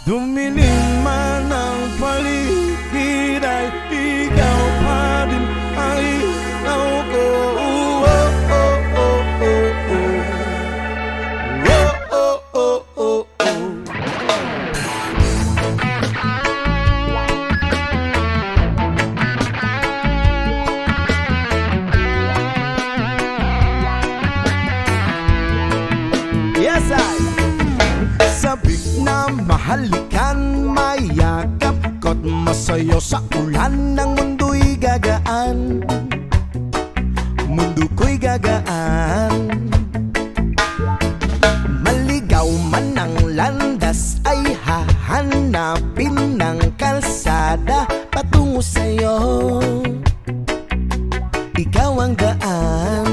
Dumilim man ang paligid ay ikaw pa din ang ilaw ko. Oh, oh, oh, oh, oh. Oh, oh, oh, oh, oh. Yes, sabik na mahalikan, mayakap ko't masayo sa ulan ng mundo'y gagaan. Mundo ko'y gagaan. Maligaw man ang landas ay hahanapin ng kalsada patungo sa'yo. Ikaw ang gaan.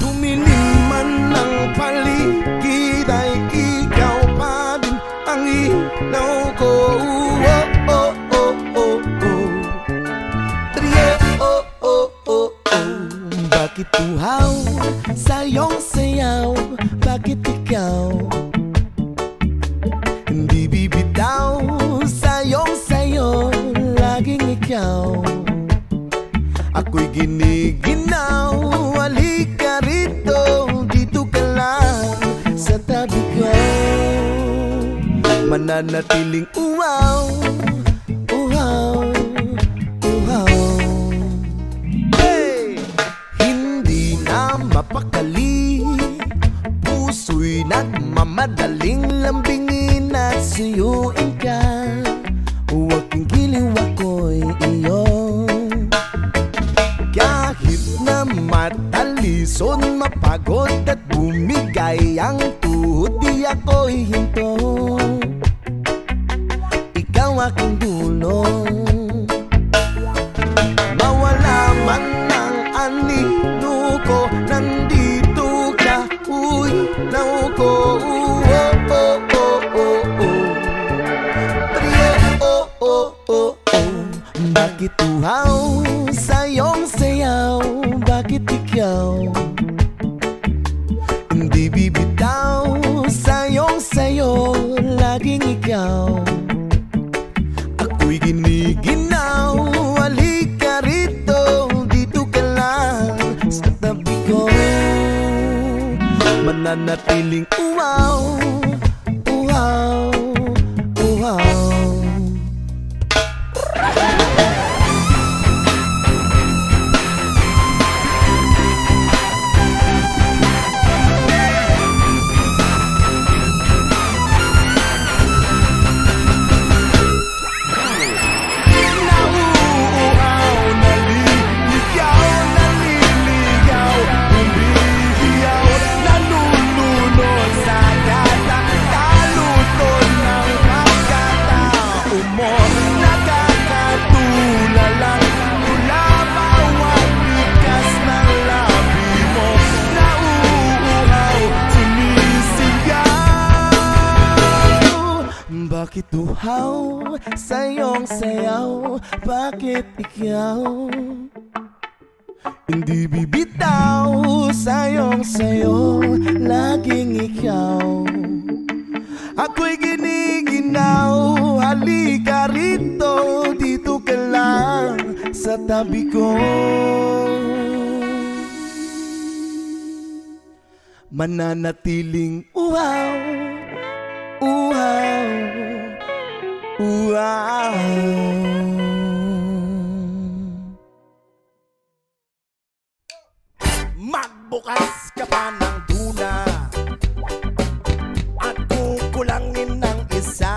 Dumilim man ang paligid ay ikaw pa din ang ilaw ko. Oh, oh, oh, oh, oh. Trio, oh, oh, oh, oh. Bakit uhaw sa iyong sayaw? Bakit ikaw hindi bibitaw sa iyong sayo? Laging ikaw ako'y giniginaw. Halika rito, dito ka lang sa tabi ko. Mananatiling uhaw, uhaw, uhaw. Hey! Hindi na mapakali, puso'y nagmamadaling lambingin at suyuin ka. Huwag kang giliw, ako'y iyo. Kahit na matalison, mapagod at bumigay ang tuhod, di ako'y hinto. Ikaw aking dulong. Mawala man ang anino ko, nandito ka, uy, naw ko. Oh, oh, oh, oh, oh. Trio, oh, oh, oh, oh. Bakit uhaw sa iyong sayaw? Bakit ikaw hindi bibitaw sa iyong sayo? Laging ikaw ako'y giniginaw. Halika rito, dito ka lang sa tabi ko. Mananatiling uhaw, uhaw, uhaw. Bakit uhaw sa iyong sayaw? Bakit ikaw hindi bibitaw sa iyong sayo? Laging ikaw ako'y giniginaw. Halika rito, dito ka lang sa tabi ko. Mananatiling uhaw, uhaw, uhaw. Magbukas ka pa ng tuna at kukulangin ng isa.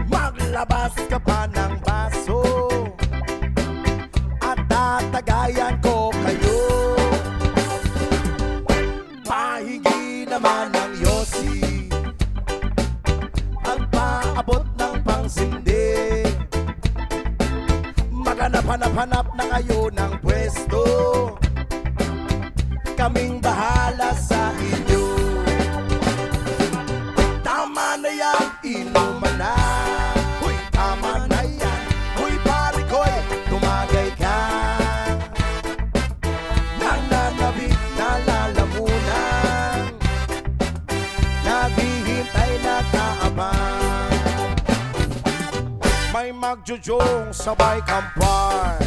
Maglabas ka pa ng baso at tatagayan ko kayo. Pahigi naman ng yosi at paabot ng pangsindi. Maghanap-hanap na kayo ng pwesto, kaming bahala sa inyo. Tama na yan, inuman na. Uy, tama na yan. Uy, pare ko'y tumagay ka. Nananabik na lalamunan. magjujong sabay kampay.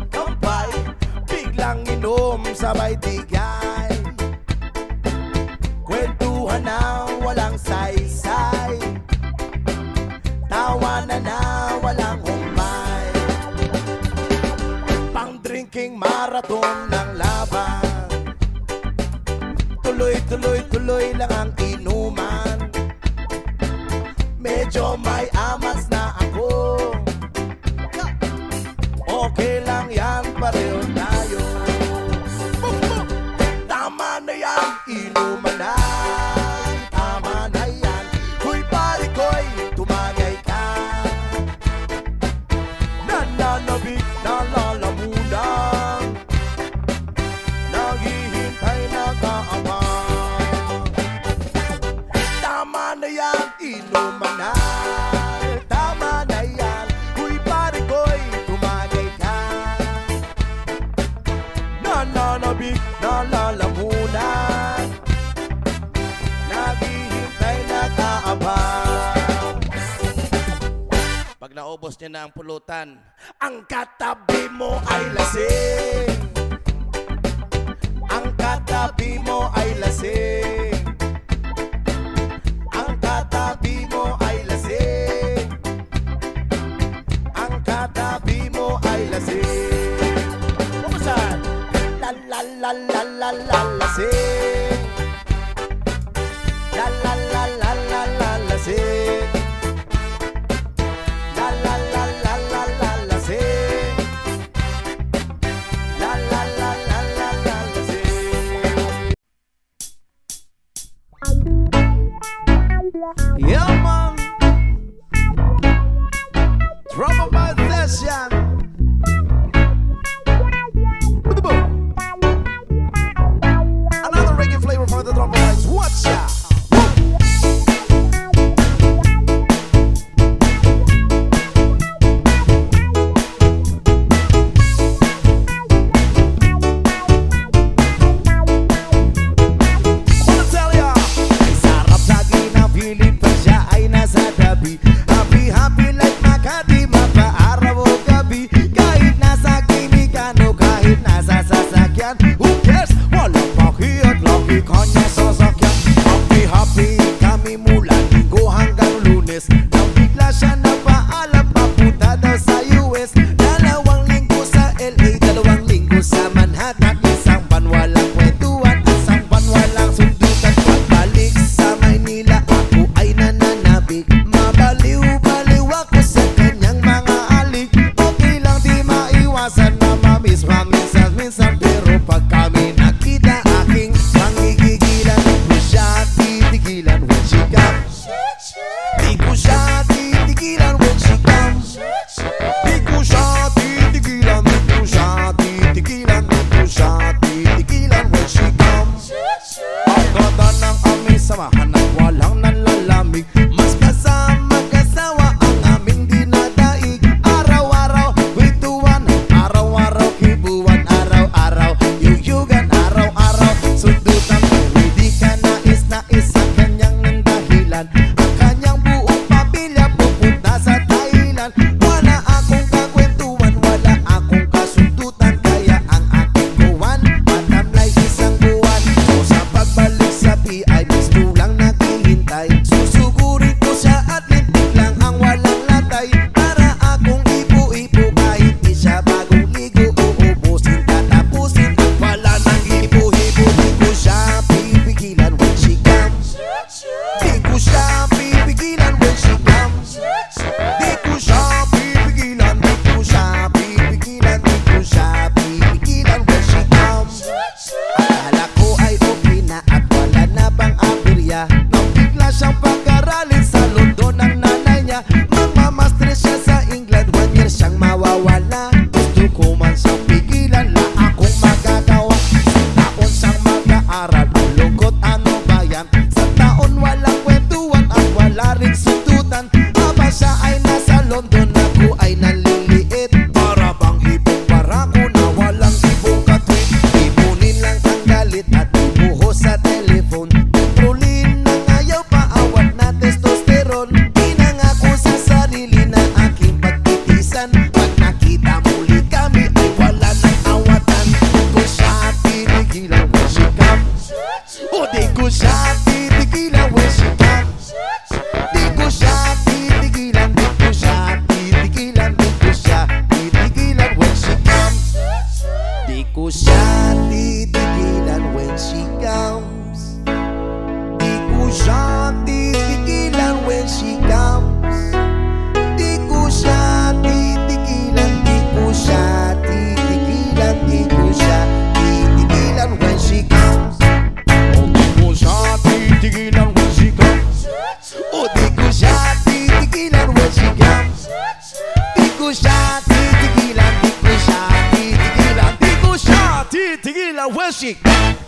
Kampay, biglang inom sabay tigay. Kwentuhan na walang saysay, tawanan na walang humpay. Pang drinking marathon ng laban, tuloy lang ang inuman. Medyo may amas na ako, okay lang yan, pareho tayo. Tama na yan, inuman na. Tama na yan, huy pare ko'y tumagay ka. Nananabik na lalamunan, naghihintay na kaabang. Tama na yan, inuman na. Tama na yan, huy pare ko'y tumagay ka. Nananabik na lalamunan, naghihintay na kaabang. Pag naubos niya na ang pulutan, ang katabi mo ay lasing. Ang katabi mo ay lasing. Ang katabi mo ay lasing. Ang katabi mo ay lasing. Kumusta? La la la la la la lasing. La la la la la la lasing. La la la la la la lasing. La la la la la la lasing. Yeah, man. Trouble by session. Another reggae flavor for the trouble lights. Watch out. Wanna tell ya, ay sarap lagi ng feeling pag siya ay nasa tabi. Happy, happy like Makati, mapaaraw o gabi. Kahit nasa kinikan o kahit nasa sasakyan, who cares? Walang pakiat, lagi kanya sasakyan. Happy, happy kami mula Linggo hanggang Lunes. Nang bigla siya nagpaalam, papunta daw sa US. 2 linggo sa LA, 2 linggo sa Manhattan. Isang buwan walang kwentuhan, isang buwan walang sundutan. Pagbalik sa Maynila, ako ay nananabik. Mabaliw-baliw ako sa kanyang mga alik. Okay lang di maiwasan na mamiss minsan. Pero pag kami nakita, aking pangigigilan. Di ko siya titigilan when she comes. Di ko siya titigilan when she comes. Di ko siya titigilan, di ko siya titigilan, di ko siya titigilan when she comes. Ang ganda ng aming samahan at walang nalalamig. Mas kasama kasawa ang aming dinadaig. Araw-araw kwentuhan, araw-araw kibuan, araw-araw yuyugan, araw-araw sundutan. Hindi ka nais ang kanyang ng dahilan. Ang kanyang buong pamilya pupunta sa Thailand. Wala akong kakwentuhan, wala akong kasundutan. Kaya ang aking kuwan, matamlay isang buwan. So sa pagbalik sa PI, gusto lang naghihintay. Susugurin ko siya at lintik lang ang walang latay. Para akong ipo-ipo kahit di siya bagong ligo. Uubusin, tatapusin at wala nang hipo-hipo. Di ko siya pipigilan when she comes. Di ko siya pipigilan when she comes. Di ko siya pipigilan, di ko siya pipigilan, di ko siya pipigilan when she comes. Akala ko ay okay na at wala na bang aberya. Nang bigla siyang pag-aralin sa London ng nanay niya. Magmamaster siya sa England, 1 year siyang mawawala. Gusto ko man siyang pigilan, la akong magagawa. Sa taon siyang mag-aaral, ang lungkot ano ba yan? Sa taon walang kwentuhan at wala rin sundutan. Aba siya ay nasa London, ako ay naliliit. Para bang ibong barako na walang ibong katwid. Ipunin lang ang galit at ibuhos sa telephone. Kontrolin ng ayaw, paawat na testosterone. Pinangako sa sarili na aking pagtitigan. siya titigilan when she comes. Di ko siya titigilan, di ko siya titigilan, di ko siya titigilan when she comes. Di ko siya titigilan when she comes. Di ko siya titigilan when she comes. Di ko siya titigilan, di ko siya titigilan, di ko siya titigilan when she comes. Oh, di ko siya titigilan when she comes. Oh, di ko siya titigilan when she comes. Di ko siya titigilan, di ko siya titigilan, di ko siya titigilan when she comes.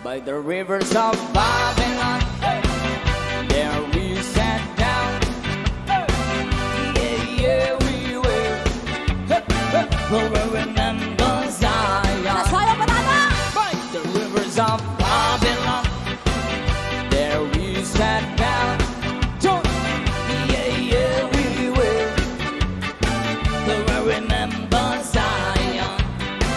By the rivers of Babylon, there we sat down. Yeah, yeah, we will. We'll remember Zion. By the rivers of Babylon, there we sat down. Yeah, yeah, we will. We'll remember Zion.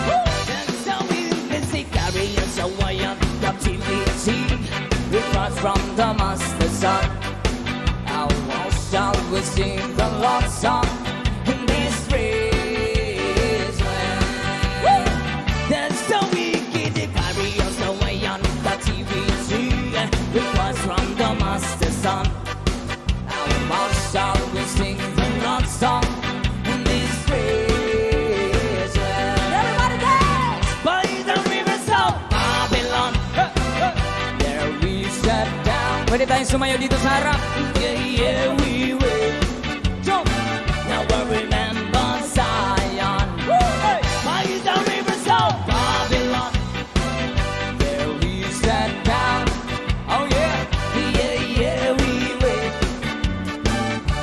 That's how we visit carry us away on captivity. We cross from Damascus. Our walls shall we sing the Lord's song in this praise land. That's how we carry us away on captivity. We cross from Damascus. Our mouth shall we sing the Lord's song in this praise land. Everybody dance! By the Sabay tayong sumayaw dito sa harap. Yeah, yeah, we will. Jump! Now I remember Zion. Hey! By the rivers of Babylon, there we sat down. Oh yeah, yeah, yeah, we will.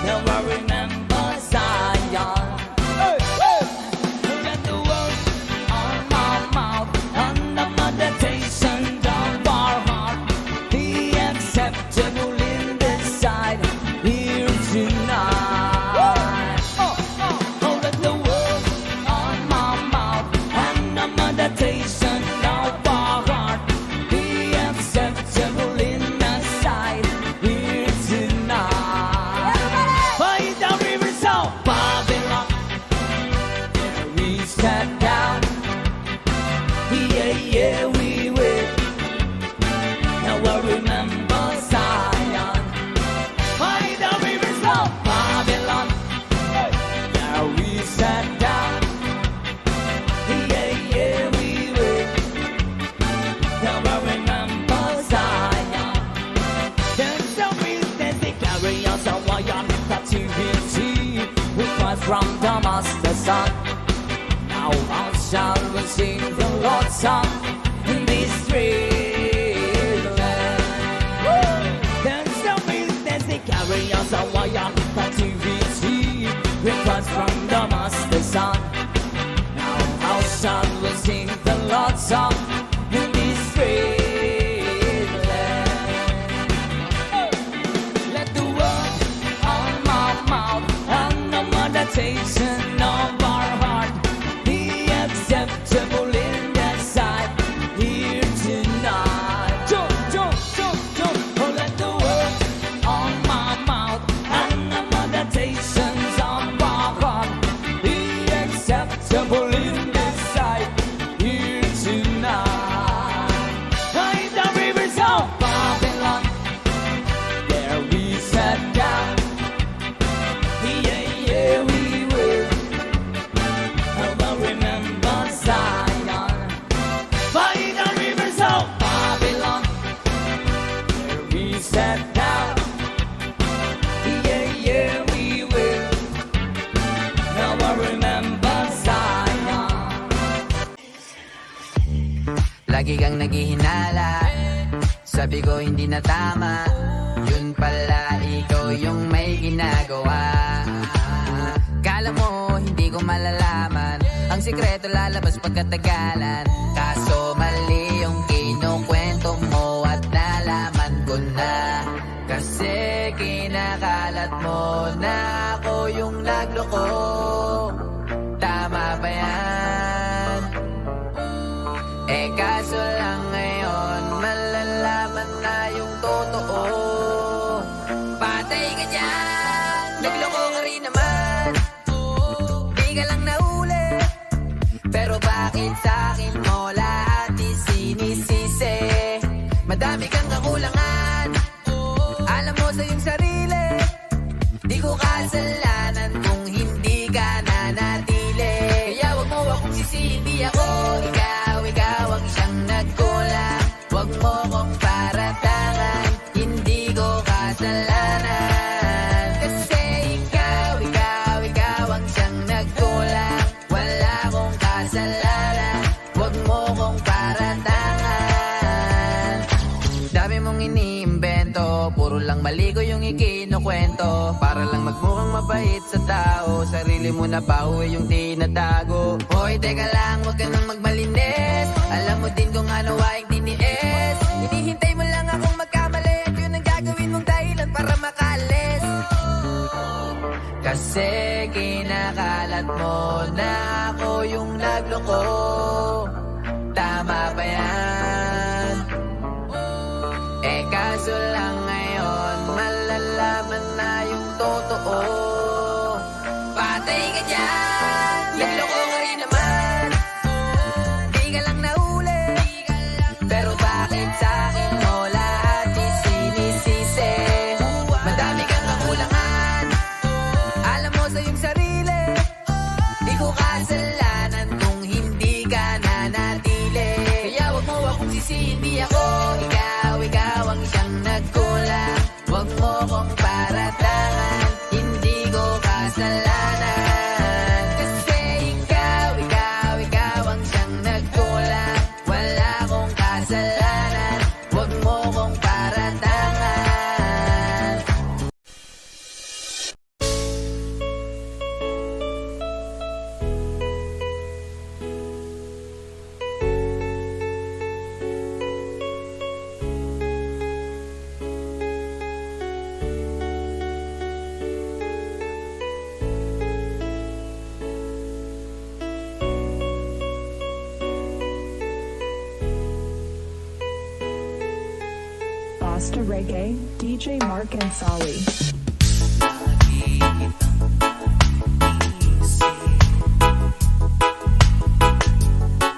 Now I remember Zion. Hey, hey. Let the words on my mouth and the meditation of our heart be acceptable in this sight here tonight. Oh, let the words on my mouth and the meditation of our heart be acceptable in the sight here tonight. By the rivers of Babylon, there we sat down. Yeah, yeah, we will. Now I remember Zion. By the rivers of Babylon, there we sat down. Yeah, yeah, we will. Now I remember Zion. There's no business they carry us a wire captivity. We cross from Damascus sun. Now how shall we sing the Lord's song in this free land? There's no business they carry us a wire captivity. We cross from Damascus sun. Now how shall we sing the Lord's song in this free land? Let the word on my mouth and the meditation of our heart be acceptable in that sight here tonight. Jump, jump, jump, jump. Oh, let the word on my mouth and the meditations of our heart be acceptable in that sight here tonight. By the rivers of Babylon, there we sat down. Yeah, yeah, we will. Now I remember Zion. By the rivers of Babylon, there we sat down. Yeah, yeah, we will. Now I remember Zion. Lagi kang naghihinala, sabi ko hindi na tama. Yun pala ikaw yung may ginagawa. Kala mo hindi ko malalaman, ang sikreto lalabas pagkatagalan. Kaso mali yung kinukwento mo at nalaman ko na. Kasi kinakalat mo na ako yung nagloko. Tama ba yan? Eh kaso lang ngayon malalaman na yung totoo. Patay ka dyan, nagloko ka rin naman. Di ka lang nahuli, pero bakit sa'kin mo lahat isinisisi? Madami kang kakulangan, alam mo sa iyong sarili. Di ko kasalanan kung hindi ka nanatili. Kaya wag mo akong sisihin, di ako ikaw ang siyang nagkulang. Wag mo kong paratangan, hindi ko kasalanan. Kasi ikaw ang siyang nagkulang. Wala akong kasalanan, wag mo kong paratangan. Dami mong iniimbento, puro lang mali ko yung ikinukwento. Para lang magmukhang mabait sa tao, sarili mo na bawi yung tinatago. Hoy, teka lang, wag ka nang magmalinis. Alam mo din kung ano aking tiniis. Hinihintay mo lang akong magkamali, at yun ang gagawin mong dahilan para makalis. Kasi kinakalat mo na ako yung nagloko. Tama ba yan? Eh kaso lang ngayon malalaman na yung totoo. Patay ka dyan, nagloko ka rin naman. Di ka lang nahuli, pero bakit sa'kin mo lahat isinisisi? Madami kang kakulangan, alam mo sa iyong sarili. Di ko kasalanan kung hindi ka Rasta Reggae, DJ Mark and Solly. Lagi kitang iniisip,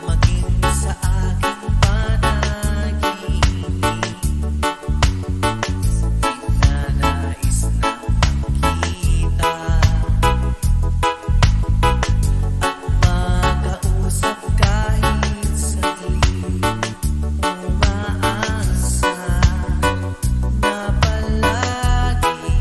maging sa aking panaginip. Ninanais na makita at makausap kahit saglit. Umaasa na palagi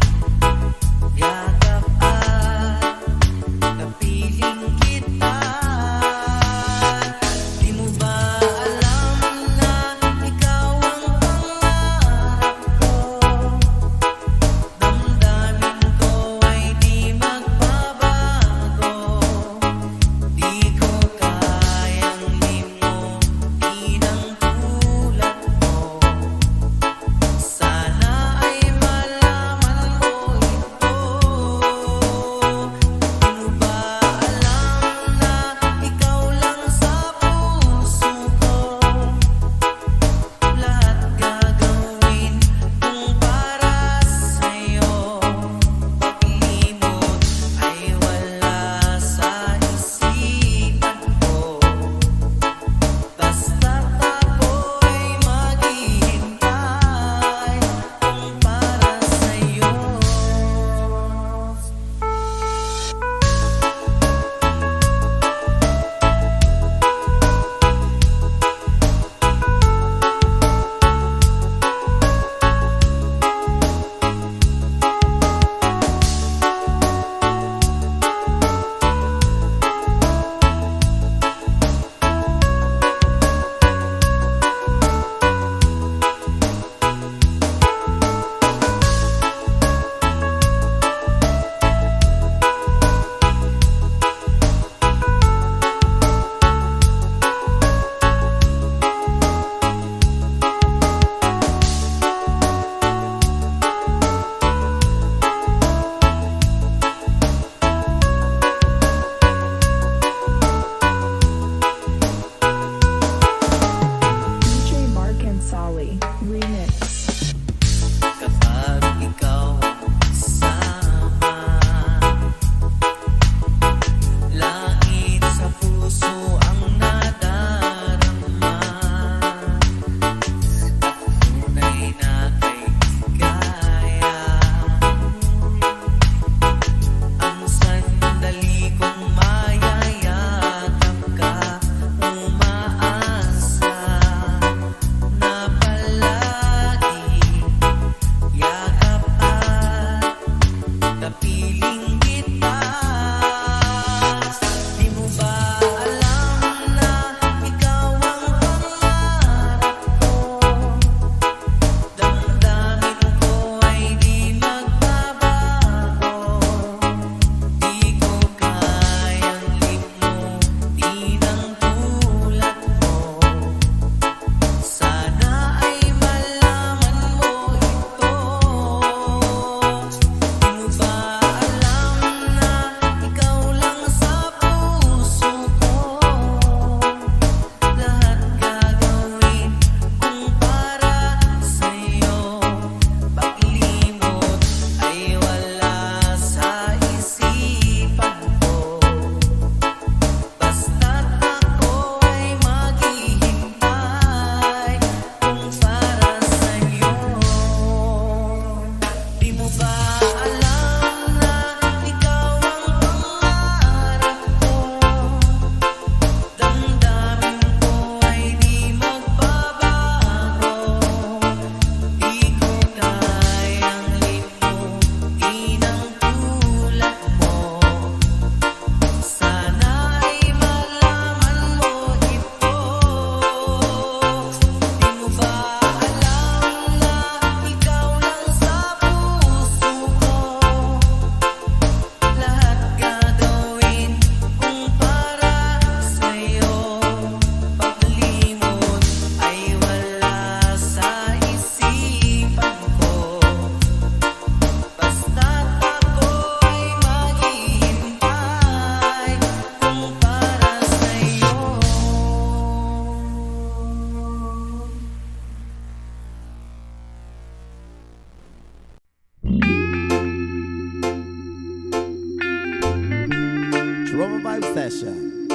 Session.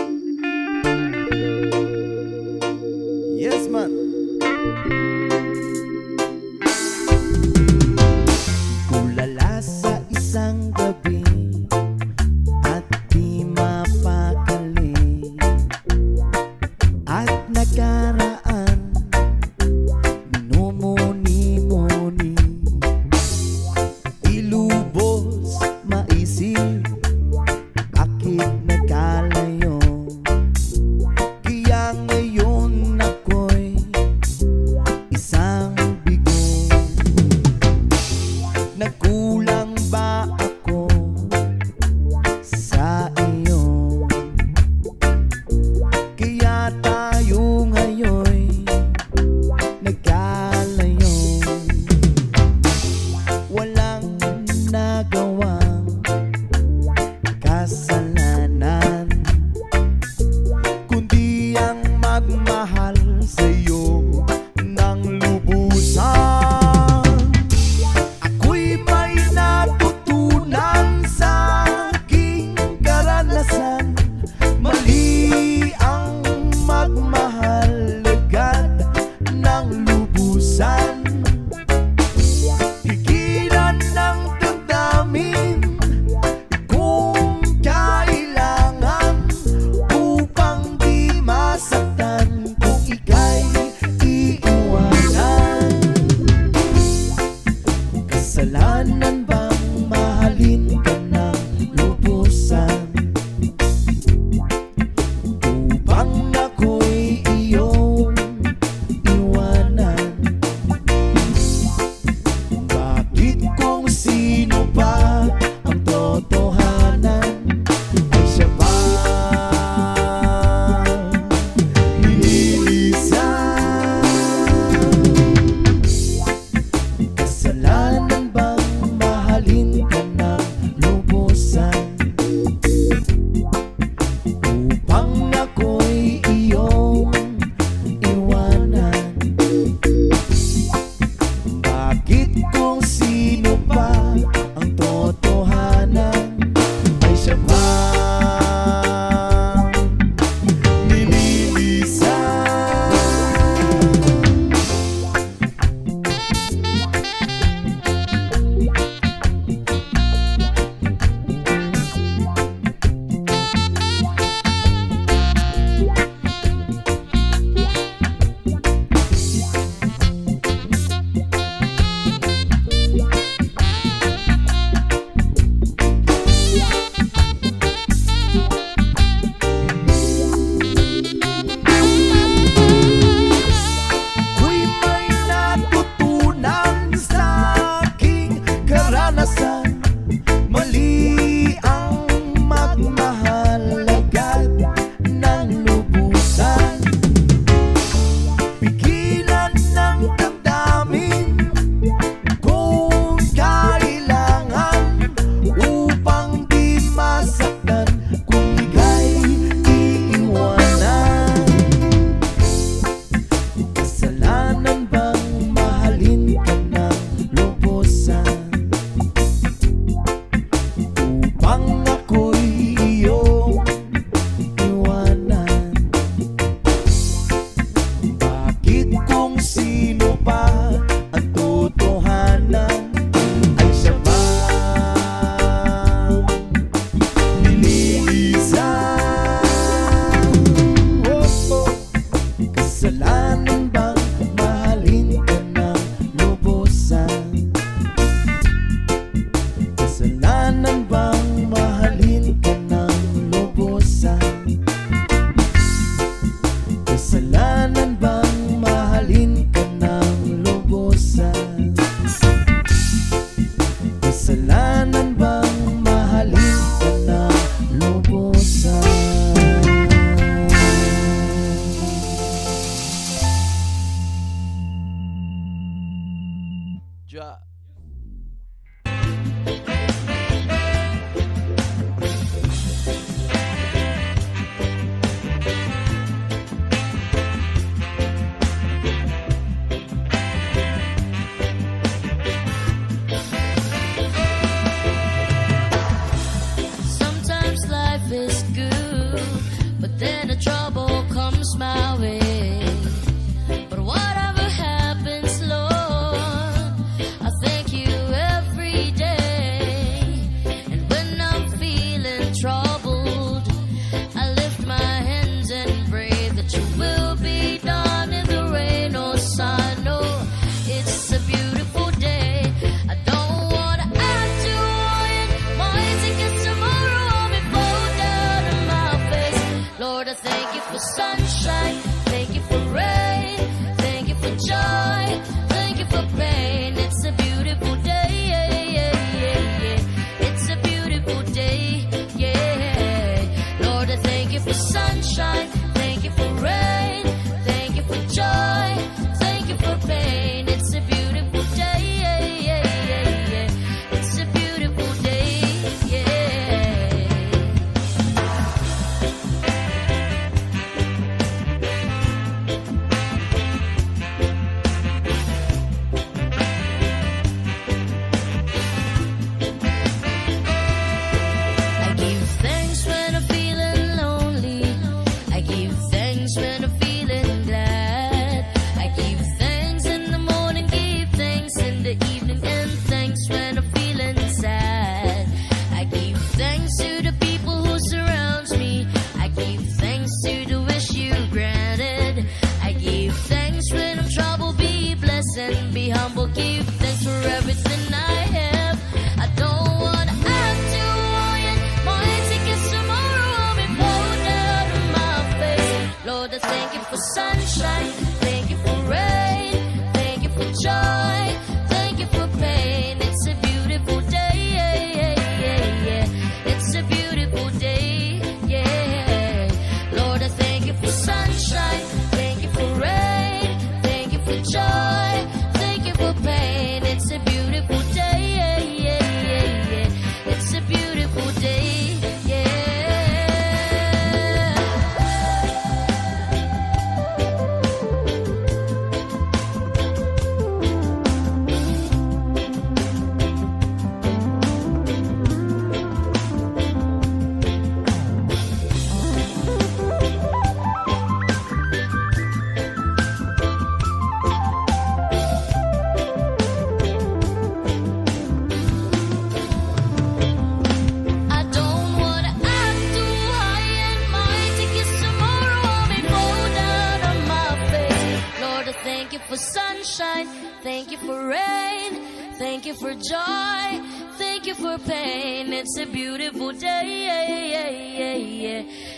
Yes, man. Tulala sa isang gabi at di mapakali at nakaraan minumuni-muni ilubos maisip bakit nagkalayo kaya ngayon ako'y isang bigo. Nagkulang ba ako sa iyo? Kaya tayo ngayon'y nagkalayo. Walang nagawang kasalanan kundi ang magmahal sa'yo ng lubusan. Ako'y may natutunan sa aking karanasan. Mali ang magmahal agad ng lubusan. Pigilan ng damdamin kung kailangan upang di masaktan kung ika'y iiwanan. Kasalanan bang mahalin ka ng lubusan upang ako'y iyong iwanan? Bakit kung sino pa ang totohanan ay siya pa nililisan? Kasalanan bang mahalin ka ng lubusan upang ako'y iyong iwanan? Bakit kung sino pa ang totohanan ay siya pa nililisan? Ako'y may natutunan sa aking karanasan. Mali ang magmahal agad ng lubusan. Pigilan ng damdamin kung kailangan upang di masaktan kung ika'y iiwanan. Kasalanan bang mahalin ka ng lubusan upang ako'y iyong iwanan? Bakit kung sino pa ang totohanan ay siya pa nililisan? Kasalanan bang mahalin ka ng lubusan? Kasalanan bang mahalin ka ng lubusan? Kasalanan bang mahalin ka ng lubusan? Kasalanan bang mahalin ka ng lubusan? Ja. Sometimes life is good. lost my way. But whatever happens, Lord, I thank you every day. And when I'm feeling troubled, I lift my hands and pray that you will be done in the rain or sun. Oh, it's a beautiful day. I don't wanna add to it. My tickets tomorrow on me fall down on my face. Lord, I thank you for sunshine. Thank you for rain. Thank you for joy. Thank you for pain. It's a beautiful day. It's a beautiful day. Yeah. Lord, I thank you for sunshine. Thank you for rain. Thank you for joy. Thank you for pain. It's a beautiful day. It's a beautiful day. Yeah. I give thanks when I'm feeling lonely. I give thanks when I'm feeling glad. I give thanks in the morning, give thanks in the evening, and thanks when I'm feeling sad. I give thanks to the people who surround me. I give thanks to the wish you granted. I give thanks when I'm troubled, be blessed and be humble. Give thanks for everything I have. I don't wanna add to it. My tickets tomorrow will be fall down on my face. Lord, I thank you for sunshine. Thank you for rain. Thank you for joy. Thank you for pain. It's a beautiful day. It's a beautiful day. Yeah. Lord, I thank you for sunshine. Thank you for rain. Thank you for joy. Thank you for pain. It's a beautiful day. It's a beautiful day. Yeah. I don't wanna act too high, and my tickets tomorrow on me fall down on my face. Lord, I thank you for sunshine. Thank you for rain. Thank you for joy. Thank you for pain. It's a beautiful day.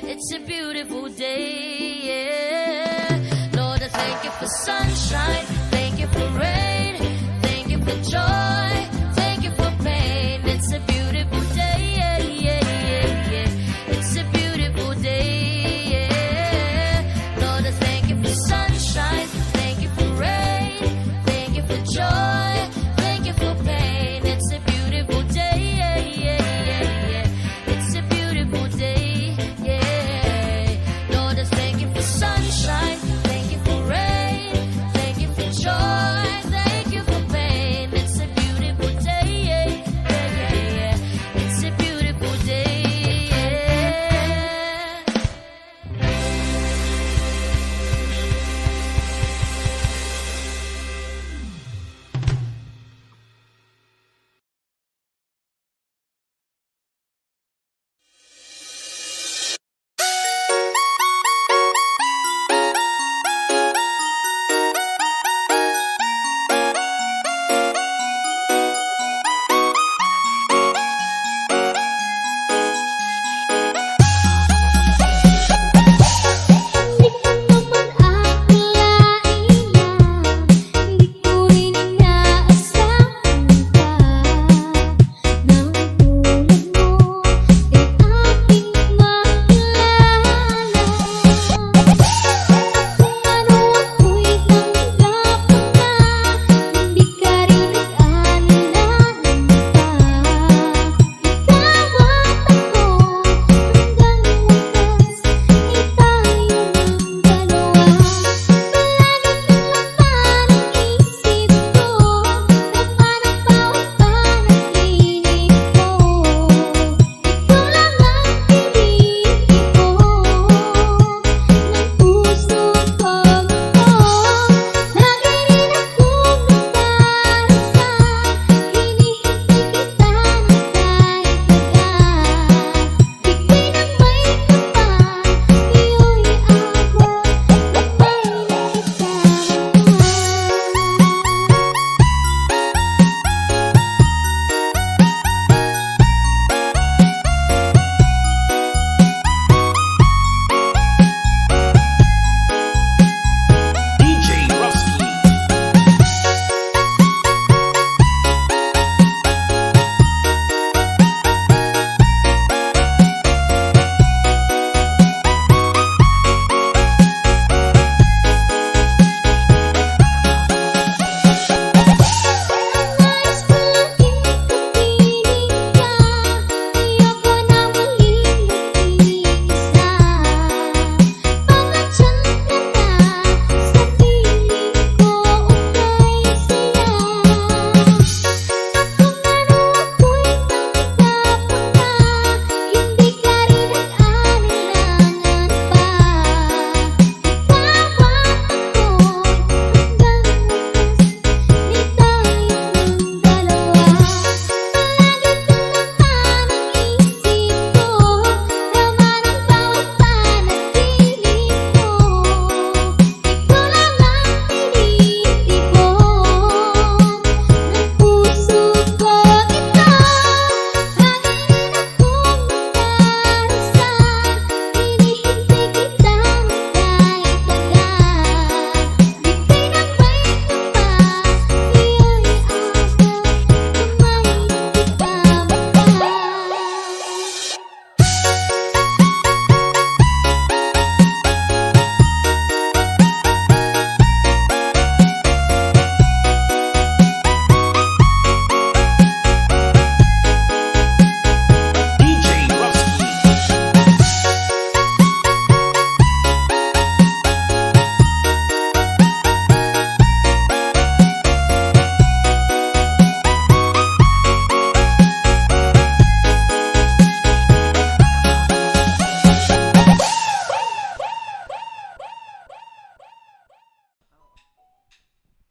It's a beautiful day. Lord, I thank you for sunshine. Thank you for rain. Thank you for joy. Thank you for pain. It's a beautiful day. It's a beautiful day. Lord, I thank you for sunshine. Thank you for rain. Thank you for joy. Thank you for pain. It's a beautiful day. It's a beautiful day. Yeah. Lord, I thank you for sunshine.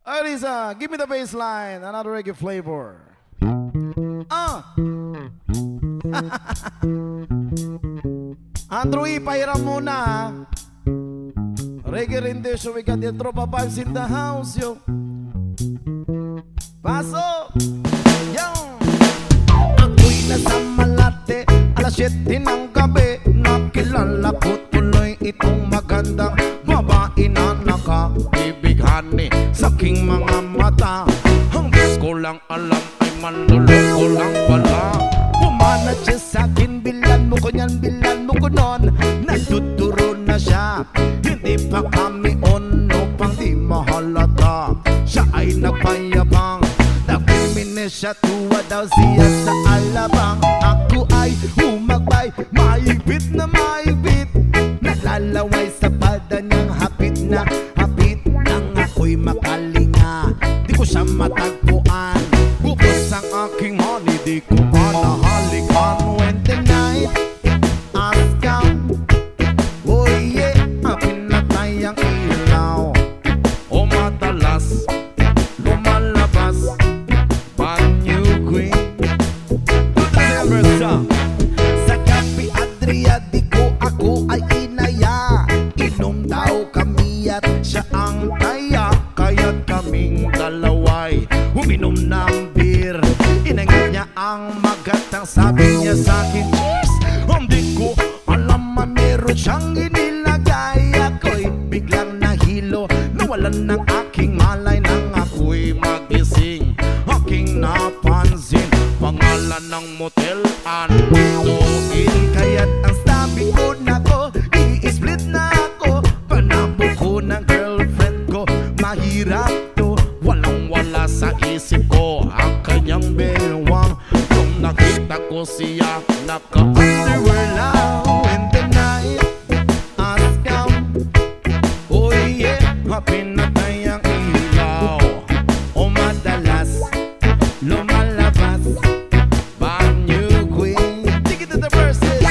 Lisa, give me the bass line. Another reggae flavor. Andrew E, pahiram muna ha. Reggae rendition, we got the Tropa vibes in the house, yo. Paso! Yo! Ako'y nasa Malate, alas 7 ng gabi. Nakilala ko tuloy itong magandang babae na nakaibighan sa aking mga mata. Hanggang ko lang alam ay manloloko lang pala. Pumanat siya sa akin, bilan mo ko niyan, bilan mo ko nun. Nagtuturo na siya, hindi pa kami ono pang di mahalata. Siya ay nagpayabang, nagpiminis siya, tuwa daw siya sa alabang. Ako ay humagbay, maibit na maibit. Naglalaway sa pada niyang hapit na hapit. Nang ako'y makalinga, di ko siya matagpuan. Bukos ang aking money, di ko manahalikan. When the night has come, oh yeah, pinatay ang ilaw. O madalas lumalabas banyo queen. Sa Cafe Adria, di ko ako ay inaya. Inom daw kami at siya ang taya. Kaya't kaming dalaway uminom ng beer. Inangat niya ang magatang, sabi niya sa'kin, cheers! Hindi ko alam man meron siyang inilagay. Ako'y biglang nahilo, nawalan ng aking malay. Nang ako'y magising, aking napansin pangalan ng motel, Andoin. Kaya't ang sabi ko na ko, i-split na ako. Panabo ko ng girlfriend ko, mahirap to. Walang-wala sa isip ko ang kanyang bewang. Nung nakita ko siya, naka-underwear lang. When the night has come, oh yeah, pinatay ang ilaw. O madalas lumalabas banyo queen. Take it to the verses.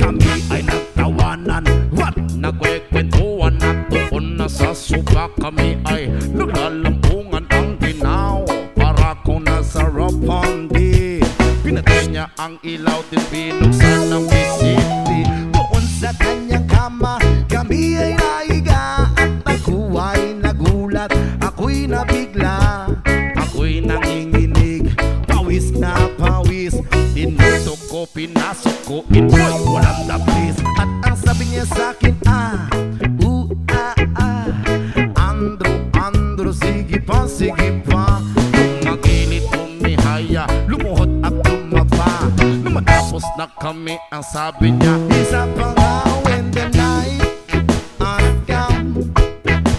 Kami ay nagtawanan, what? Nagkwekwentuhan at doon na sa suba. Kami ay naglalampungan ang ginaw. Para kung nasa Ropandi, pinatay niya ang ilaw, din binuksan ng bisiti. Doon sa kanyang kama, kami ay naiga. At ako ay nagulat, ako'y nabigla. Ako'y nanginginig, pawis na pawis. Tinutok ko, pinasok ko, inboy, walang tapis. At ang sabi niya sa'kin, Andrew, sige pa, sige pa. Kung magilit, tumihaya, lumuhod at tumaba. Nung matapos na kami, ang sabi niya, isa pa nga. When the night has come,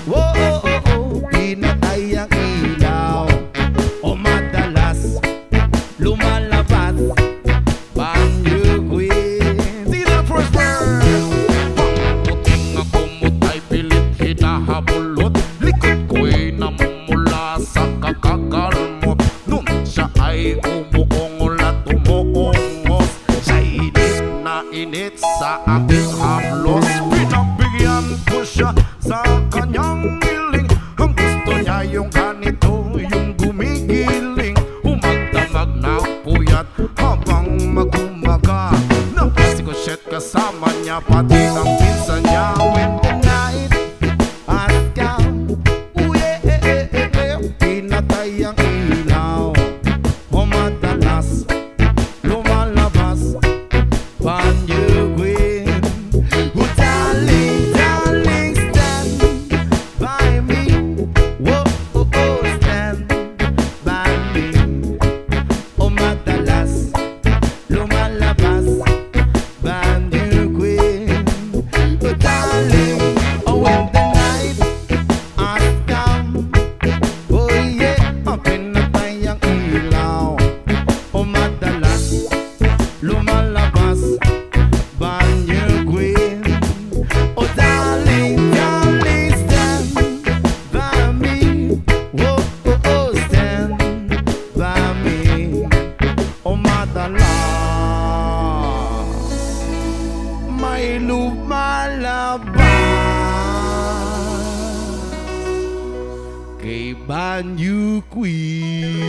oh, oh, oh, oh, pinatay ang ilaw. O madalas lumalabas banyo queen. See the first verse. Pangputing ako mutay, pilit hinahabulot. Likod ko'y namumula sa kakakalmot. Nun siya ay umuungol at umuungos. Siya'y init na init sa aking haplos. Pinagbigyan ko siya sa kanyang hiling. Ang gusto niya yung ganito, yung gumigiling. Humagdamag na puyat habang magumaga. Napasi ko shit kasama niya, pati ang pinsan niya. When the night has come, ooh yeah, pinatay ang ilaw. O madalas lumalabas banyo queen. Oh darling, darling, Banyu Queen.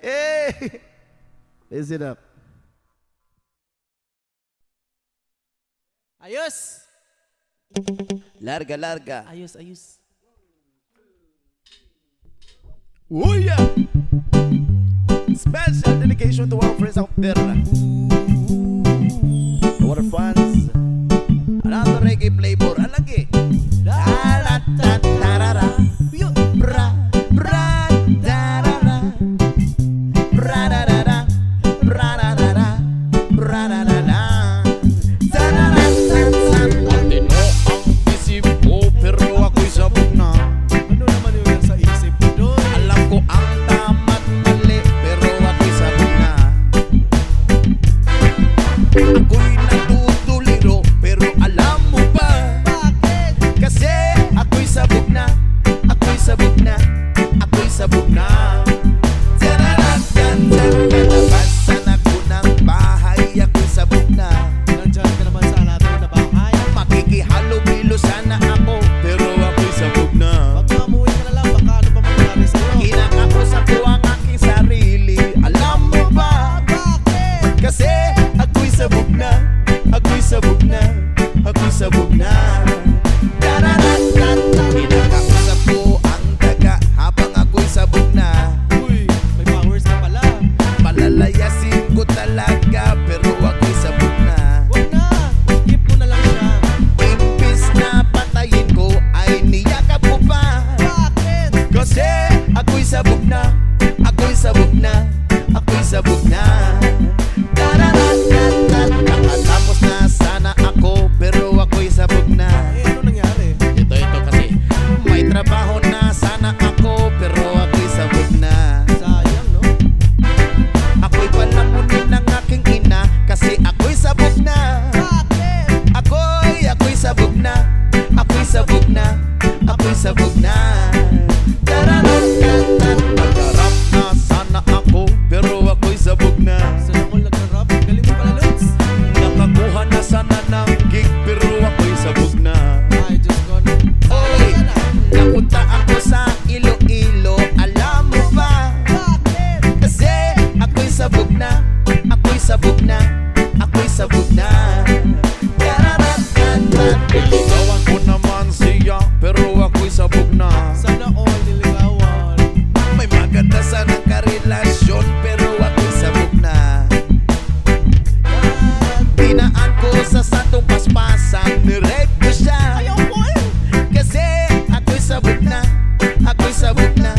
Hey! Listen up. Ayos! Larga, larga. Ayos, ayos. Oh yeah! Special dedication to our friends out there. To our fans. Another reggae flavor. Alagi. Da-da-da-da-da-da. Bra, bra, da-da-da. Bra-da-da-da. Bra-da-da-da. Bra-da-da-da. Da-da-da-da-da. Matino ang isip ko pero ako'y sabog na. Ano naman yung nasa isip mo doon? Alam ko ang tama't mali pero ako'y sabog na. Ako'y natutuliro pero alam mo ba? Bakit? Kasi ako'y sabog na. Ako'y sabog na. Ako'y sabog na. Nalabasan ako ng bahay. Ako'y sabog na. Nandyan ka naman sa natin na bahay. Makikihalo-bilo sana ako pero ako'y sabog na. Pag mamuwi ka na lang, baka ano pa mangyari sa'yo? Kinakausap ko ang aking sarili. Alam mo ba? Bakit? Kasi ako'y sabog na. Ako'y sabog na. Ako'y sabog na. Kinakausap ko ang daga habang ako'y sabog na. Uy, may powers ka pala. Palalayasin ko talaga pero ako'y sabog na. Huwag na, keep mo na lang siya. Imbis na patayin ko ay niyakap ko pa. Bakit? Kasi ako'y sabog na. Ako'y sabog na. Ako'y sabog na. Nakatapos na sana ako pero ako'y sabog na. Eh, ano nangyari? Ito kasi may trabaho na sana ako pero ako'y sabog na. Sayang, no? Ako'y palamunin ng aking ina kasi ako'y sabog na. Bakit? Ako'y sabog na. Ako'y sabog na. Ako'y sabog na. Magharap na sana ako pero ako'y sabog na. Saan ako nag-rap? Galing mo pala, Lutz. Nakakuha na sana ng gig pero ako'y sabog na. Ay, Diyos ko. Oy, napunta ako sa Iloilo. Alam mo ba? Bakit? Kasi ako'y sabog na. Ako'y sabog na. Ako'y sabog na. Niligawan ko naman siya pero ako'y sabog na. Sana all niligawan. May maganda sanang karelasyon pero ako'y sabog na. Pinaan ko sa santong paspasan, nirep ko siya. Ayaw ko eh. Kasi ako'y sabog na. Ako'y sabog na.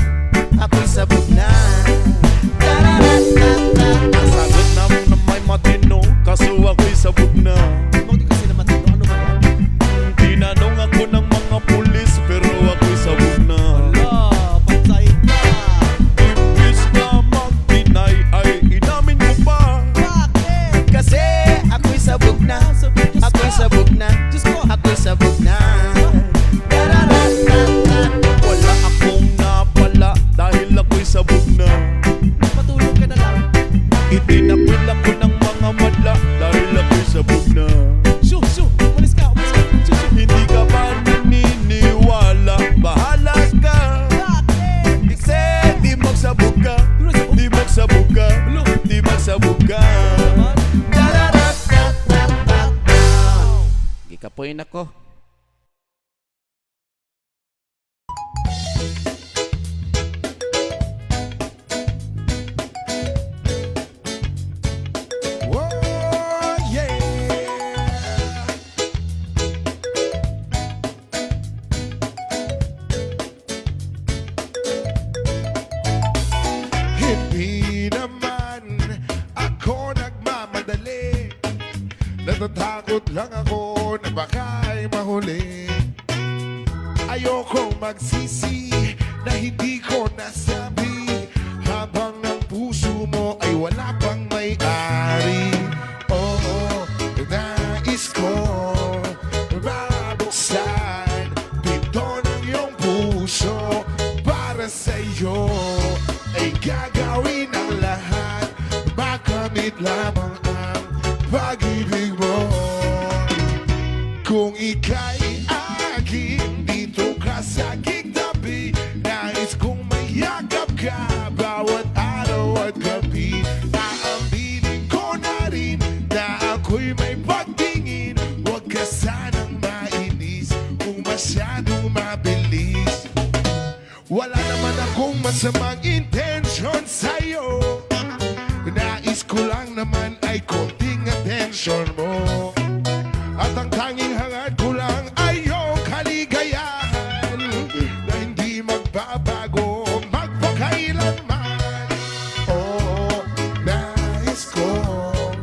Ako'y sabog na. Ang sagot naman na may matino kaso ako'y sabog na. Huwag din kasi naman dito. Ano ba yan? Tinanong ako ng mga pulis pero ako'y sabog na. Ala, pansay ka. Imbis na mag-deny ay inamin ko pa. Bakit? Kasi ako'y sabog na. Ako'y sabog na. Ako'y sabog na. Wala akong napala dahil ako'y sabog na. Matulog ka na lang. Itinapil ako ng mga madla dahil ako'y sabog na. Shoo, shoo. Umalis ka, umalis ka. Shoo, shoo. Hindi ka ba naniniwala? Bahala ka. Bakit? Kasi di magsabog ka. Di magsabog ka. Di magsabog ka. Naman. Gikapoy ako. Hindi naman ako nagmamadali. Natatakot lang ako na baka'y mahuli. Ayokong magsisi na hindi ko nasabi habang ang puso mo ay wala pang may-ari. Oo, nais ko mabuksan pinto ng iyong puso para sa'yo ay gagawin ang lahat. Makamit lamang ang pag-ibig mo. Kung ika'y aking dito ka sa aking tabi, nais kong mayakap ka bawat araw at gabi. Aaminin ko na rin na ako'y may pagtingin. Huwag ka sanang mainis kung masyadong mabilis. Wala naman akong masamang intensyon sa'yo. Nais ko lang naman ay konting atensyon mo. At ang tanging hangad ko lang ay iyong kaligayahan na hindi magbabago magpakailanman. Oo, nais kong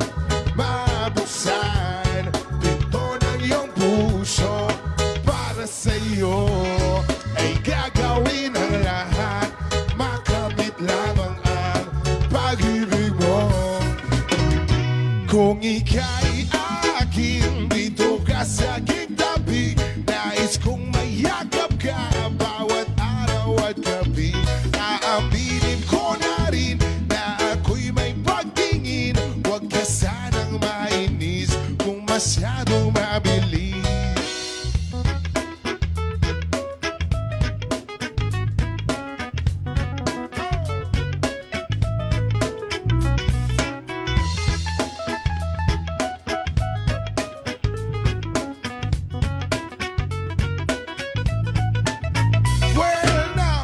mabuksan pinto ng iyong puso. Para sa iyo ay gagawin ang lahat, makamit lamang ang pag-ibig mo. Kung ika'y aking dito ka sa aking tabi, nais kong mayakap ka bawat araw at gabi. Aaminin ko na rin na ako'y may pagtingin. Huwag ka sanang mainis kung masyadong mabilis. Well now,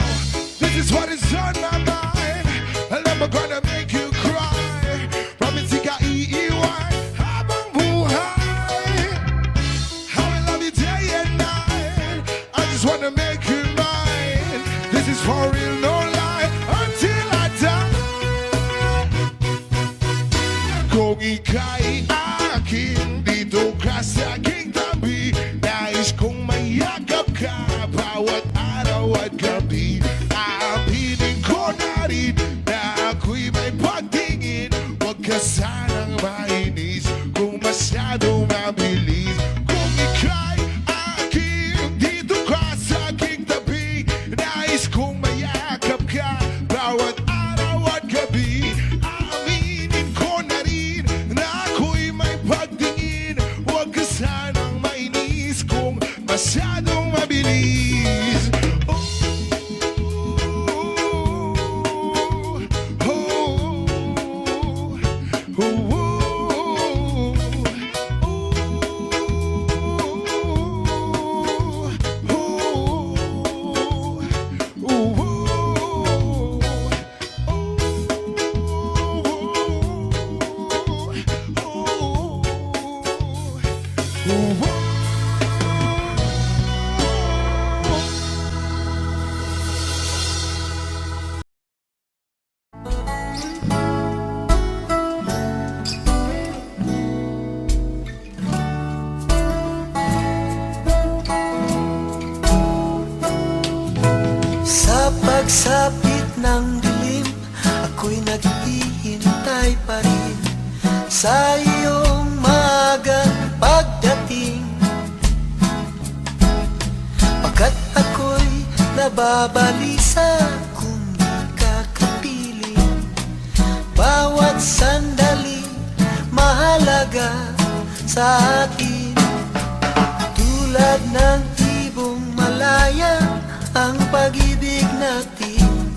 this is what is on my mind. I'm never gonna make you cry. Promise ka iiwan habang buhay. How I love you day and night. I just wanna make you mine. This is for real, no lie, until I die. Kung ika'y akin, dito ka sa aking tabi. Nais kong mayakap ka bawat araw at gabi. Aaminin ko na rin na ako'y may pagtingin. Huwag ka sanang mainis kung masyadong mabilis. Kung ika'y akin, dito ka sa aking tabi. Nais kong mayakap ka bawat araw at gabi. Aaminin ko na rin na ako'y may pagtingin. Huwag ka sanang mainis kung masyadong mabilis. Sa pagsapit ng dilim, ako'y naghihintay pa rin sa iyong maagang pagdating. Pagkat ako'y nababalisa kung di ka kapiling. Bawat sandali mahalaga sa atin. Tulad ng ibong malaya ang pag-ibig natin.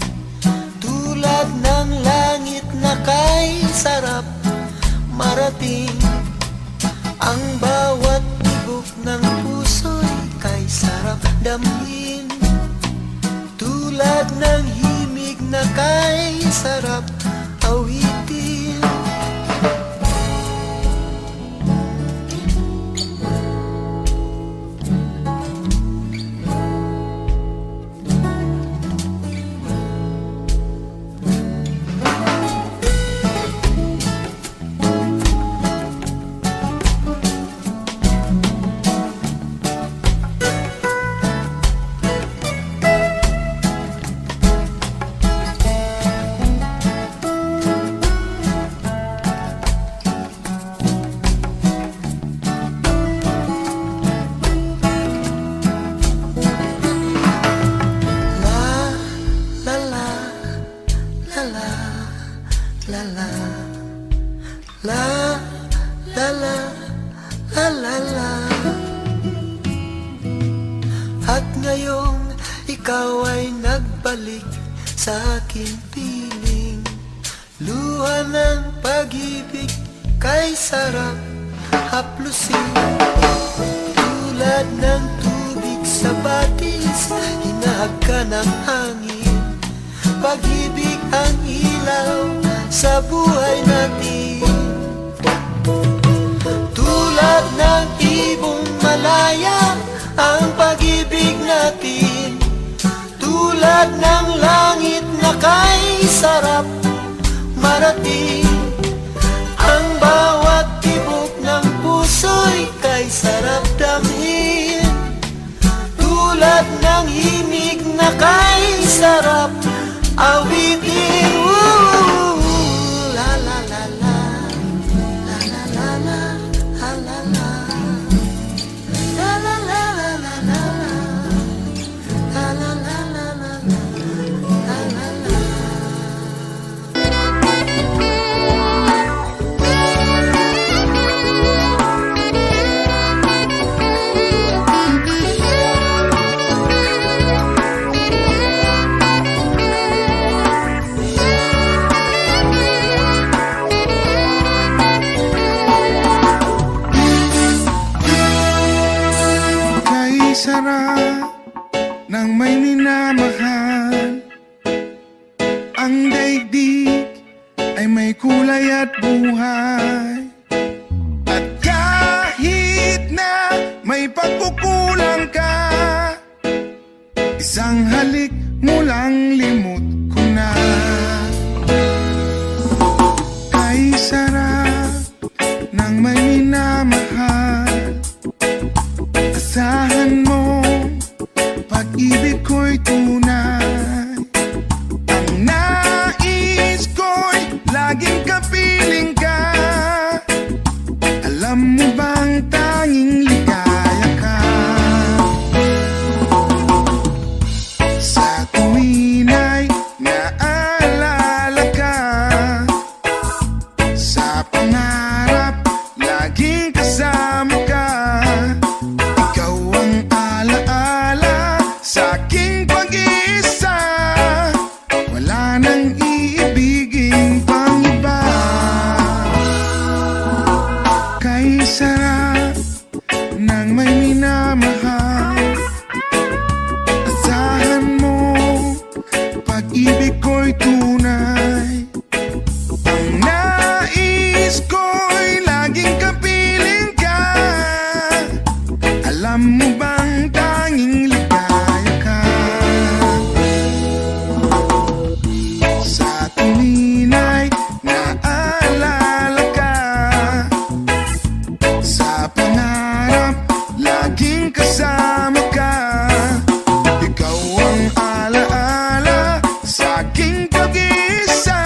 Tulad ng langit na kay sarap marating. Ang bawat tibok ng puso'y kay sarap damhin. Tulad ng himig na kay sarap awitin. la la la la la la. ngayong ikaw ay nagbalik sa aking piling. Luha ng pag-ibig kay sarap haplusin. Tulad ng tubig sa batis, hinahag ka ng hangin. Pag-ibig ang ilaw sa buhay natin. Tulad ng ibong malaya ang pag-ibig natin. Tulad ng langit na kay sarap marating. Ang bawat tibok ng puso'y kay sarap damhin. Tulad ng himig na kay sarap awitin. La la la la, la la la la, la la la, la la la la la la, la la la la la, la la la. Kay sarap ng may minamahal. Ang daigdig ay may kulay at buhay. At kahit na may pagkukulang ka, isang halik mo lang limot ko na. Kay sarap ng may minamahal. Asahan mo, pag-ibig ko'y tunay. Ang nais ko'y laging kapiling ka. Alam mo bang tanging ligaya ka? Sa tuwin ay naalala ka. Sa pangarap, laging kasama ka. Ikaw ang alaala sa aking pag-iisa. Wala nang iibigin pang iba. Kay sarap ng may minamahal. Asahan mo, pag-ibig ko'y tunay. Ang nais ko'y laging kapiling ka. Alam mo bang tanging ligaya ka? Sa tuwin ay naalala ka. Sa pangarap, laging kasama ka. Ikaw ang alaala sa aking pag-iisa.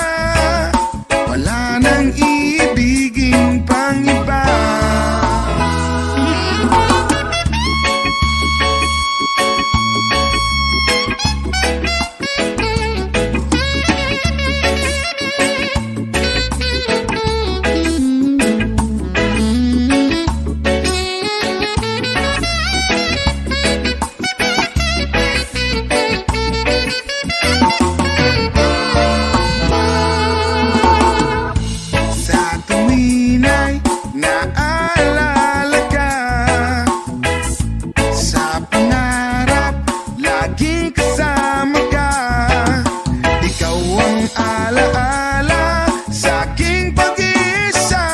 Wala nang iibigin pang iba. Sa tuwin ay naalala ka. Sa pangarap, laging kasama ka. Ikaw ang alaala sa aking pag-iisa.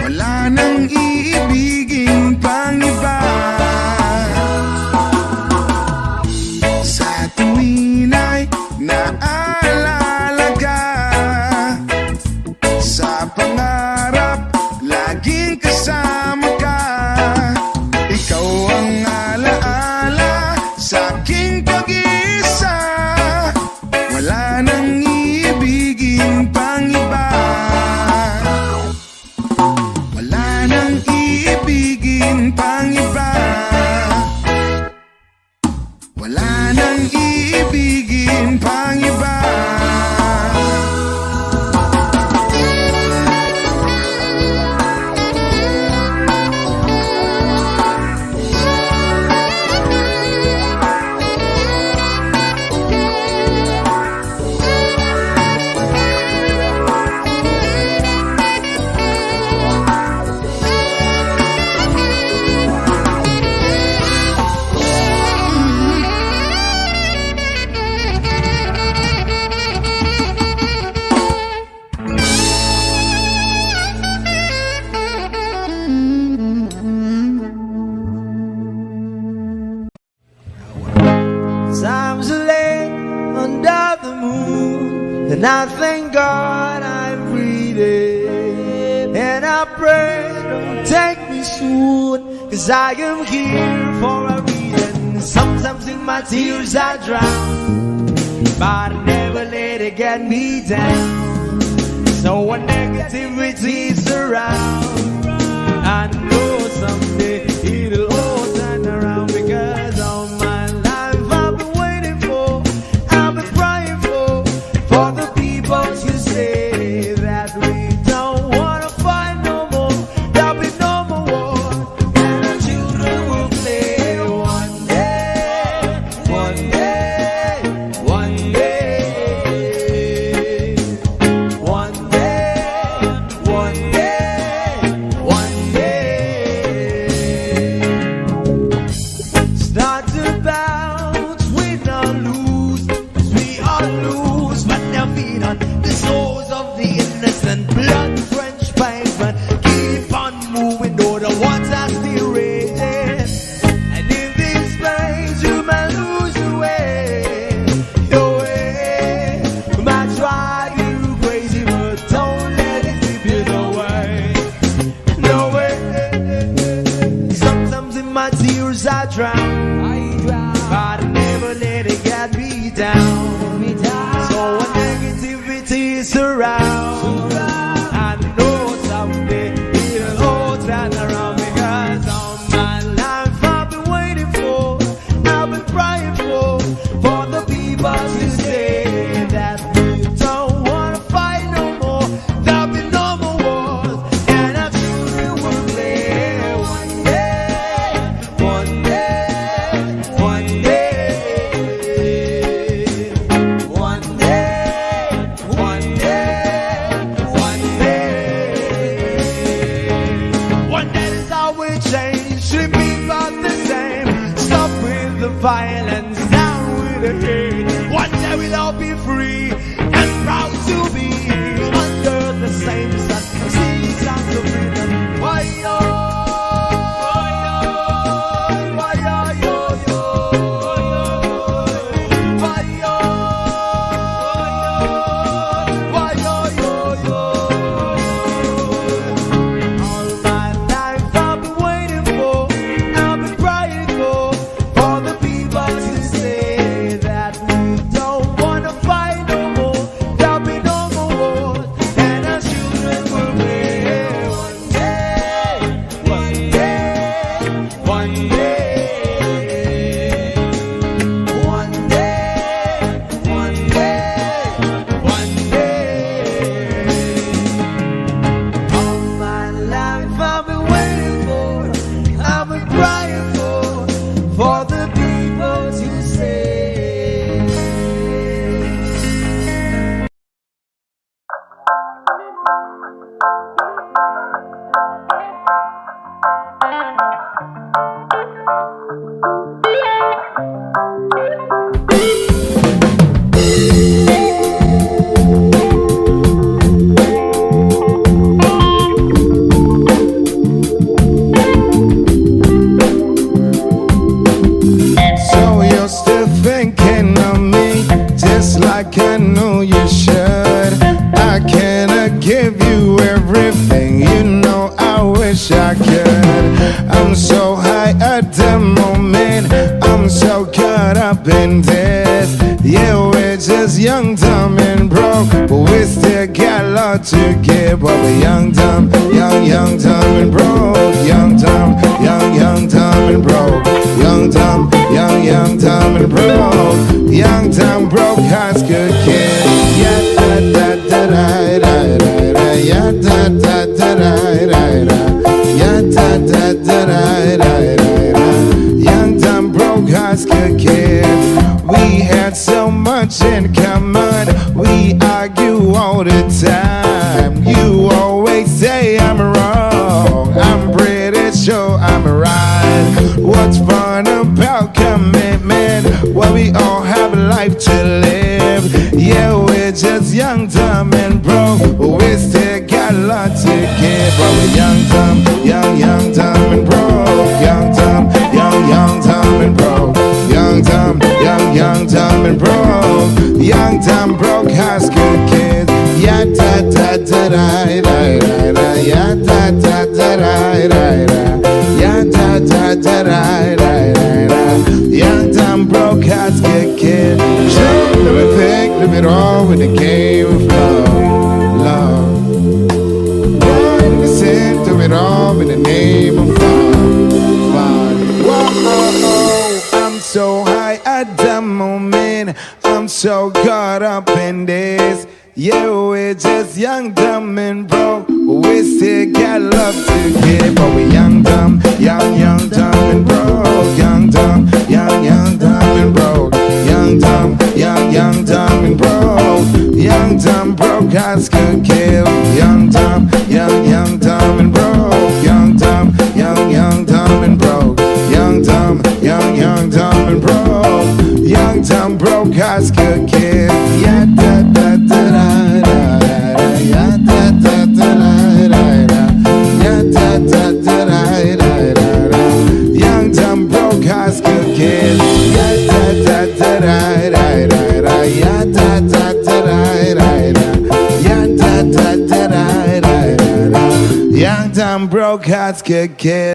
Wala nang iibigin pang iba. Sa tuwin ay naalala ka. Sa pangarap, laging kasama ka. Ikaw ang alaala sa aking pag-iisa. Wala nang iibigin pang iba. Wala nang iibigin pang iba. Wala nang iibigin pang iba. I thank God I'm breathing, and I pray don't take me soon, 'cause I am here for a reason. Sometimes in my tears I drown, but I never let it get me down. So when negativity is around, I know someday it'll all turn around, because all my life I've been waiting for, I've been praying for the people to say that we don't wanna fight no more, there'll be no more war, and our children will play one day, one day, one day, one day, one day, one day. Start to bounce, we don't lose, 'cause we all lose, but their feet on the souls of the innocent, blood French pavement. Keep on moving, though the water's still raging. And in this place you might lose your way, might drive you crazy, but don't let it keep you away. No way. Sometimes in my tears I drown, but I never let it get me down. So when negativity is around, I know someday it'll all turn around, because all my life I've been waiting for, I've been praying for the people to say that we don't wanna fight no more, there'll be no more wars, and our children will play one day, one day, one day, one day, one day, one day. One day is how we change, should be about the same. Stop with the violence, down with the hate. One day we'll all be free and proud to be under the same sun. See sounds of freedom. Why yo? Why yo yo yo? Why yo? Why yo yo yo? All my life I've been waiting for, I've been praying for the people to say that we don't wanna fight no more, there'll be no more wars, and our children will live one day, one day, one day, one day, one day, one day. All my life I've been waiting for, I've been crying for the people to say. So you're still thinking of me, just like I know you should. I cannot give you everything, you know I wish I could. I'm so high at the moment, I'm so caught up in this. Yeah, we're just young, dumb and broke, but we still got a lot to give. But we're young, dumb, young, dumb and broke. Young, dumb, young, dumb and broke. Young, dumb, young, dumb and broke. Young, dumb, broke high school kid. Yeah, da da da da da da da. Yeah, da da da da da da. Yeah, da da da da da da da. Young, dumb, broke high school kid. We had so much in common, we argue all the time. You always say I'm wrong, I'm pretty sure I'm right. What's fun about commitment? Well, we all have a life to live. Yeah, we're just young, dumb and broke, but we still got a lot to give. But we're young, dumb and broke. Young, dumb and broke. Young, dumb and broke. Young, dumb, broke high school kids. ya da da da da da da da, ya da da da da da da, ya da da da da da da. Young dumb broke hearts get killed. Sure, everything, live it all in the game of love, love. One listen to it all in the name of fun, fun. Whoa, I'm so high at the moment. I'm so caught up in this. Yeah, we're just young, dumb, and broke. But we still got love to give. But we young, dumb, young, dumb, and broke. Young, dumb, young, dumb, and broke. Young, dumb, young, dumb, and broke. Young, dumb, broke, hearts could kill. Young, dumb, young, dumb, and broke. Young, dumb, young, dumb, and broke. Young, dumb, young, dumb, and broke. Young, dumb, broke, hearts could kill. Yeah, da da da da da da. Yeah, da da da da da da. Yeah, da da da da da da. Young, dumb, broke, hearts could kill. Yeah, da da da da da da. Yeah, da da da da da da. Yeah, da da da da da da. Young, dumb, broke, hearts could kill.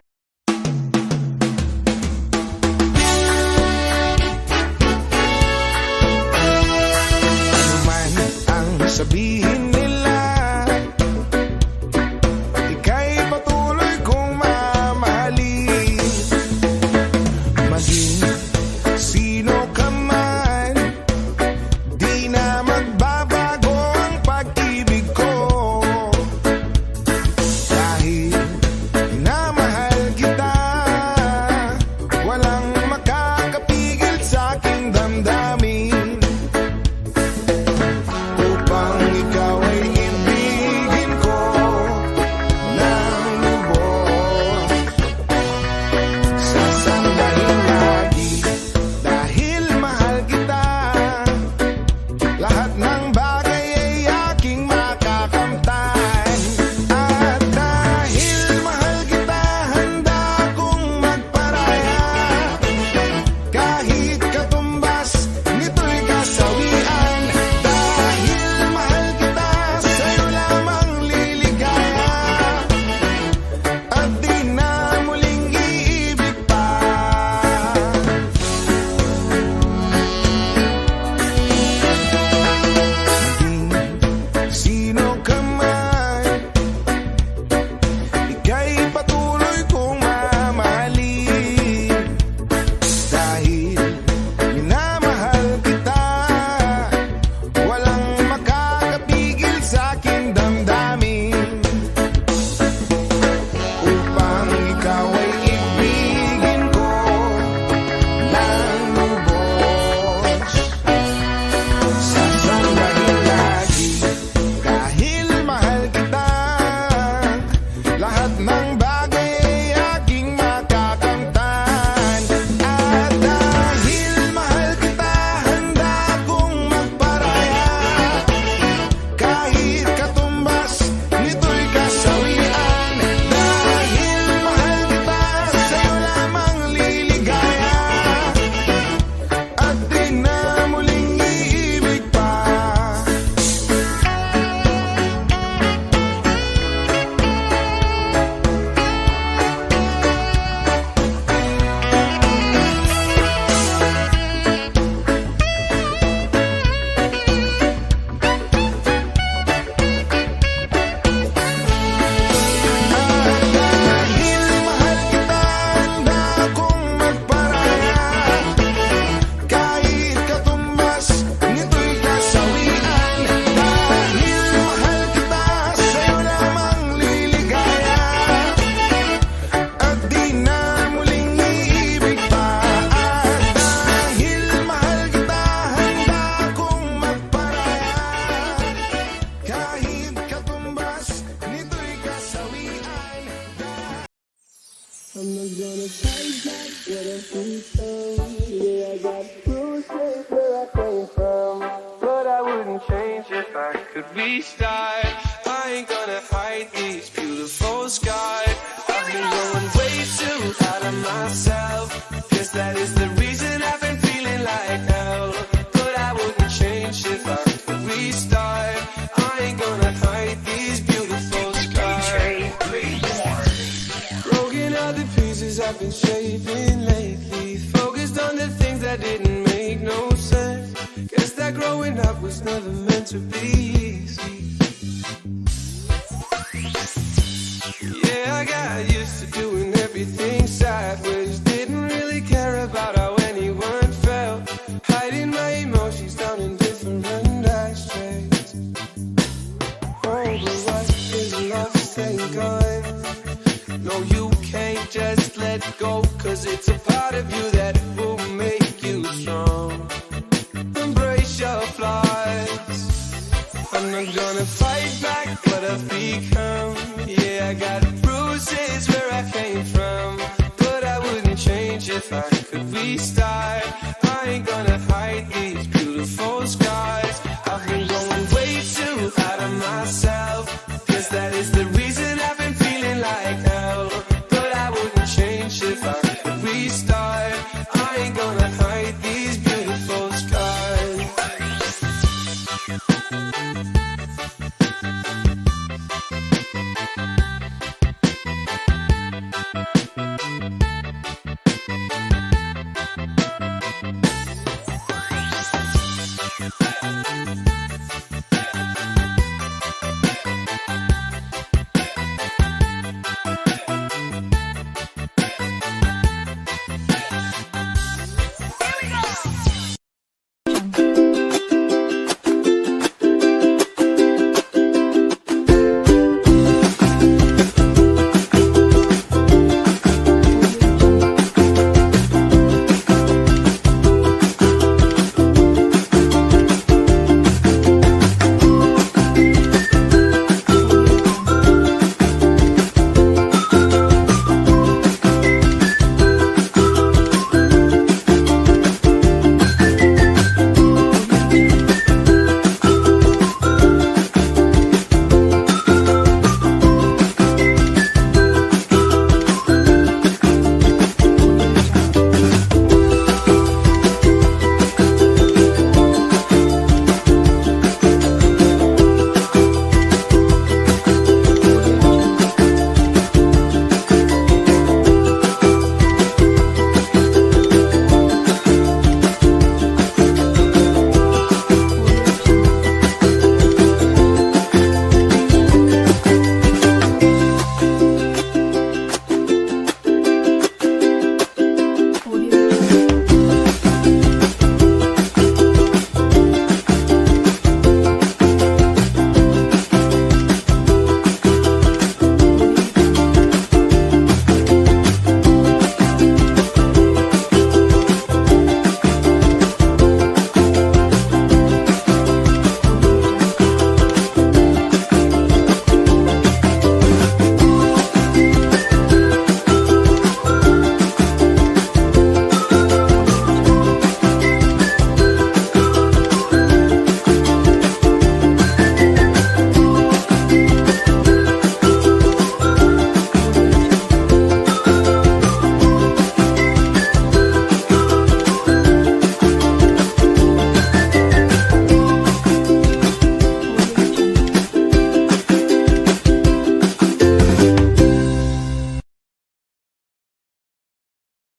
Sabihin nila, ika'y patuloy kong mamahalin. Maging sino ka man, di na magbabago ang pag-ibig ko. Dahil minamahal kita, walang makakapigil sa aking damdamin. Upang ikaw ay ibigin ko ng lubos, sasambahin lagi dahil mahal kita. Lahat ng bagay ay aking makakamtan. At dahil mahal kita, handa kong magparaya. Kahit katumbas, nito'y kasawian. Dahil mahal kita, sa'yo lamang liligaya. At di na muling iibig pa. Maging sino ka man, ika'y patuloy kong mamahalin. Dahil minamahal kita, walang makakapigil sa aking damdamin. Upang ikaw ay ibigin ko ng lubos, sasambahin lagi dahil mahal kita. Lahat ng bagay ay aking makakamtan. At dahil mahal kita, handa kong magparaya. Kahit katumbas, nito'y kasawian. Dahil mahal kita, sa'yo lamang liligaya. At di na muling iibig pa. Dahil mahal kita, handa kong magparaya. Kahit katumbas, nito'y kasawian. Dahil mahal kita, sa'yo lamang liligaya. At di na muling iibig pa. At dahil mahal kita, handa kong magparaya. Kahit katumbas, nito'y kasawian. I'm not gonna fight back what I feel from. Yeah, I got bruises where I came from, but I wouldn't change if I could restart. I ain't gonna hide these beautiful scars. I've been going way too hard on myself, 'cause that is the reason I've been feeling like hell. But I wouldn't change if I could restart. I ain't gonna I've been shaping lately. Focused on the things that didn't make no sense. Guess that growing up was never meant to be easy. Yeah, I got used to doing everything sideways. Didn't really care about how anyone felt. Hiding my emotions down in different ashtrays. Oh, but what is lost ain't gone. No, you can't just let go, 'cause it's a part of you that will make you strong. Embrace your flaws. I'm not gonna fight back what I've become. Yeah, I got bruises where I came from, but I wouldn't change if I could restart. I ain't gonna hide these beautiful scars. I've been going way too hard on myself, 'cause that is the